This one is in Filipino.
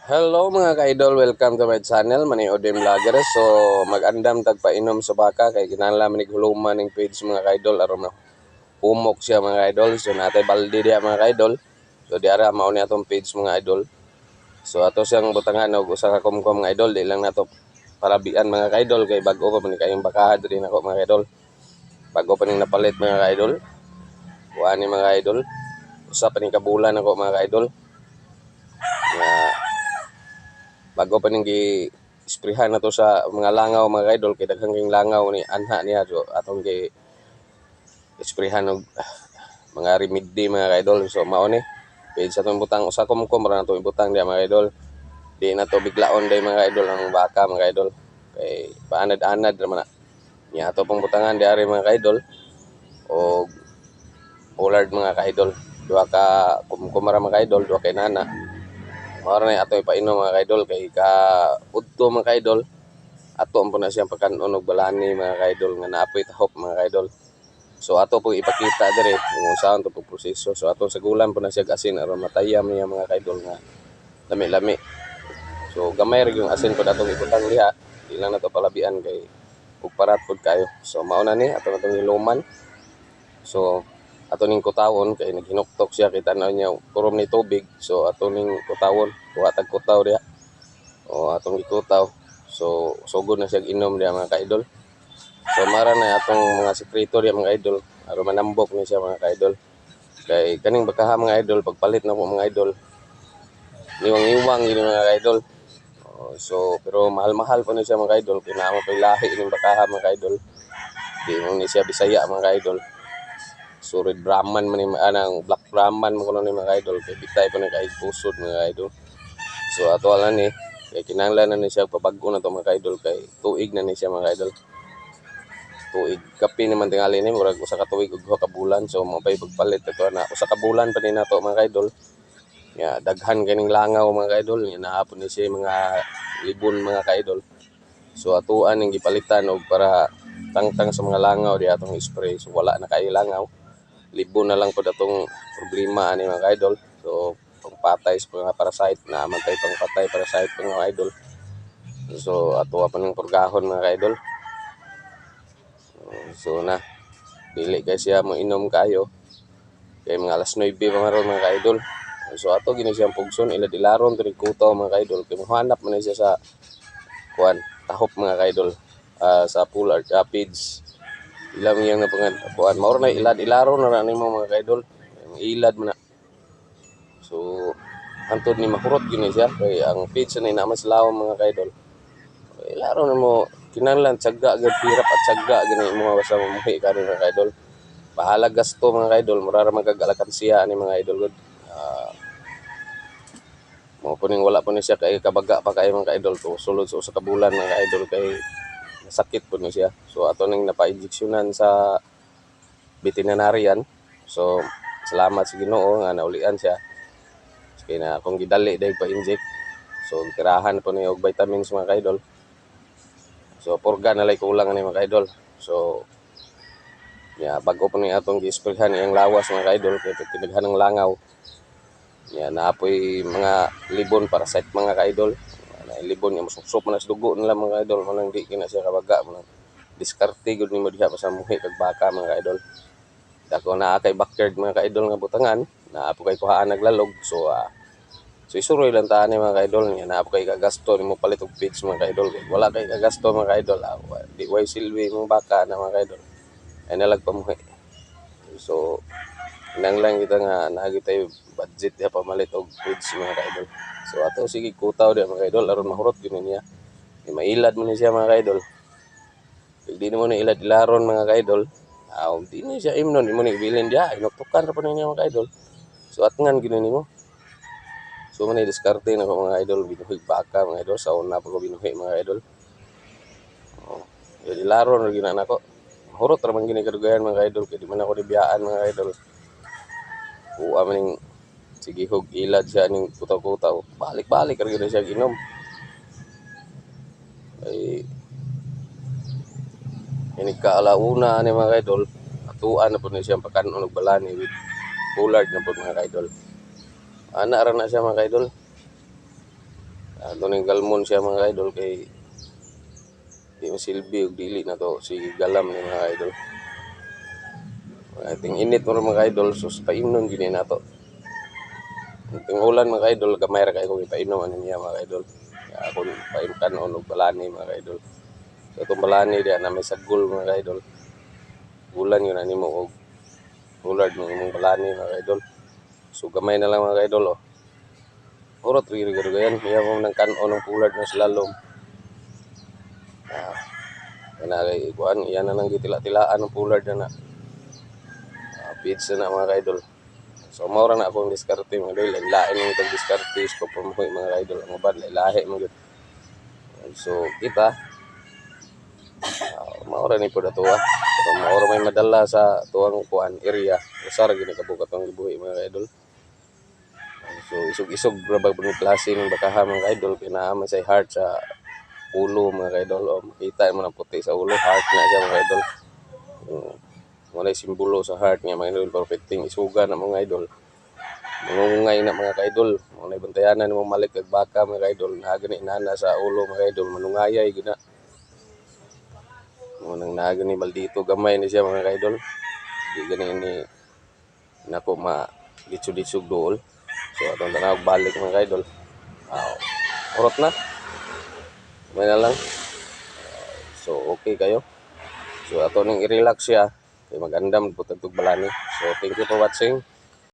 Hello mga ka-idol, welcome to my channel, Manny Odem Vlogger. So, mag-andam tagpainom sa baka kay kinahanglan man huluman ning page mga ka-idol aron na umok siya mga ka-idol. So, natay balde diha mga ka-idol. So, diara mao ni atong page mga idol. So, ato siyang butangan og usa ka kumkum mga idol, di lang nato parabian mga ka-idol kay bag-o pa man kayong bakaha diri nako mga ka-idol. Bago pa ning napalit mga ka-idol. Kuha ni mga ka-idol. Usa pa ning kabulan ako mga ka-idol. Nga bago pa ning gi-sprayhan na to sa mga langaw mga idol kay daghang king langaw ni anha niya so atong gi-sprayhan og mga remedy mga idol. So mao ni pwede sa atong butang usa kumkum ra na to ibutang diya mga idol. Di na to biglaon day mga idol ang baka mga idol kay paanad-anad ra man na niya ato pong butangan diari mga idol og pollard mga idol. Duha ka kumkum ra mga idol, duha kay nana. Mao na ato ipainom mga idol kay ka udto mga idol ato po na siyang pagkanon og balani mga ka-idol nga naapoy tahok mga ka-idol. So ato po ipakita dire kung unsaon to po proseso. So ato sa gulan po na siya asin aron matayam niya mga ka-idol nga lami-lami. So gamay ra yung asin pud atong ibutang diha. Di lang nato palabian kay ug parat pud kayo. So mao na ni ato natong hiluman. So ato ning kutawon kay naghinuktok siya kay tanaw niya kurom ni tubig. So ato ning kutawon kuha tag kutaw diha. O atong gikutaw. So sugod na siya inom diha mga ka-idol. So mara na atong mga sekreto diya mga idol aron manambok ni siya mga ka-idol. Kay kaning bakaha mga idol pagpalit na po mga idol. Niwang-niwang gini mga ka-idol. So pero mahal-mahal pa ni siya mga idol kay naa pay lahi ning bakaha mga ka-idol. Di mo ni siya Bisaya mga ka-idol. So red Brahman man ni anang black Brahman mo kuno ni mga idol kay bitay pa ni kay pusod mga idol. So ato lang ni kay kinahanglan na ni siya pabag-o na to mga ka-idol kay tuig na ni siya mga idol. Tuig kapi naman tingali ni murag usa ka tuig ug duha ka bulan. So mo pay pagpalit ato na usa ka bulan pa ni nato mga ka-idol. Ya daghan kining langaw mga ka-idol nga naapon ni siya mga libon mga ka-idol. So atuan ning gipalitan og para tangtang sa mga langaw di atong spray. So wala na kay langaw. Libon na lang pud atong problema ani mga ka-idol. So pangpatay sa mga parasite na mantay pangpatay parasite mga idol. So ato pa ning purgahon mga ka-idol. So na dili kay siya mo inom kayo kay mga alas 9 pa maron mga ka-idol. So ato gini siyang pugson ilad-ilaron to kutaw mga ka-idol kay mohanap man siya sa kuan tahop mga ka-idol sa pollard page ilang yang na pangan kuan mao na ilad-ilaron na nimo mga ka-idol ilad man na. So hantod ni mahurot gini siya kay ang page na naman sa lawom mga ka-idol. Ilaro na mo kinahanglan tiyaga gyud hirap at tiyaga gani mo basta mamuhi ka mga ka-idol. Bahala gasto mga ka-idol mura ra magagalakan siya ani mga idol gud. Mao po ning wala po ni siya kay kabaga pa kay mga ka-idol to sulod sa usa ka bulan mga ka-idol kay sakit po ni siya. So ato ning napa-injeksyonan sa veterinarian. So salamat sa Ginoo nga naulian siya. Kay na kung gidali dahil pa-inject. So tirahan po ni og vitamins mga ka-idol. So purga na lay kulang ani mga ka-idol. So bago po ni atong gi-sprayhan iyang lawas mga ka-idol kay tinaghan ng langaw. Naapoy mga libon para sa mga ka-idol. Libon nga masuksok man sa dugo nila mga idol man di kina siya kabaga man diskarte gud nimo diha sa muhi kag baka mga ka-idol. Dako na kay backyard mga ka-idol nga butangan, naa po kay kuhaan naglalog. So isuroy lang ta ni mga ka-idol nga naa po kay kagasto nimo palit og feeds mga ka-idol. Wala kay kagasto mga ka-idol. Di way silbi mong baka na mga ka-idol. Ay nalag pamuhi. So nang lang kita nga naagi tayo budget ya pamalit og feeds mga ka-idol. So ato sige kutaw di mga ka-idol aron mahurot gyud niya. Mailad mo ni siya mga ka-idol. Di mo na ilad-ilaron mga ka-idol. Di ni siya imnon, di mo ni ibilin diya. Inuktukan ra pa niya mga ka-idol. So atngan gini nimo. So man diskarte na ko mga idol binuhi baka mga idol sa una pa ko binuhi mga idol. Ilaron ra gina nako. Hurot ra man gini kadugayan mga idol kay di man ako dibiyaan mga idol. Uwa man ning sige hog ilad siya ning kutaw-kutaw. Balik-balik ra gyud siya ginom. Ay ini kaalauna ni mga idol. Atuan na po ni siya pagkanon og balani with pollard na po mga idol. Ana ra na siya mga idol. Ato ning galmon siya mga idol kay di masilbi og dili na to si galam ni mga idol. I think init mo mga idol so painom gini nato. Ang ulan mga idol gamay ra kay ko ipainom ani niya mga idol. Ako paimkan og balani mga idol. So itong balani diya na may sagol mga idol. Bulan yun ani mo og ulad ng imong balani mga idol. So gamay na lang mga idol oh. Urot ri gayan iya mo nang kanon ng pulad na slalom. Kana kay kuan iya na lang gitila-tilaan ng pulad na. Pizza na mga idol. So mao ra na akong diskarte mga idol. Lain ang itong diskarte ko pumukoy mga idol. Ang ubad lahi mo gyud. So kita maura ni pud ato pero maura may madala sa tuwang kuan area usar gini kabukat ang gibuhi mga idol. So isog-isog ra ba pud klase ng bakaha mga idol kay naa man say heart sa ulo mga idol o makita mo na puti sa ulo heart na siya mga idol. Mo na simbolo sa heart nga mga idol perfecting isuga na mga idol. Mangungay na mga idol mo na bantayanan mo malik kag baka mga idol na gani inana sa ulo mga idol manungayay gina. Nang naga ni maldito gamay ni siya mga idol. Di gani ni nako ma ditsud-ditsud dool. So atong tanawag balik mga idol. Urot na. May na lang. So okay kayo. So ato ning i-relax siya kay magandam putag balani. So thank you for watching.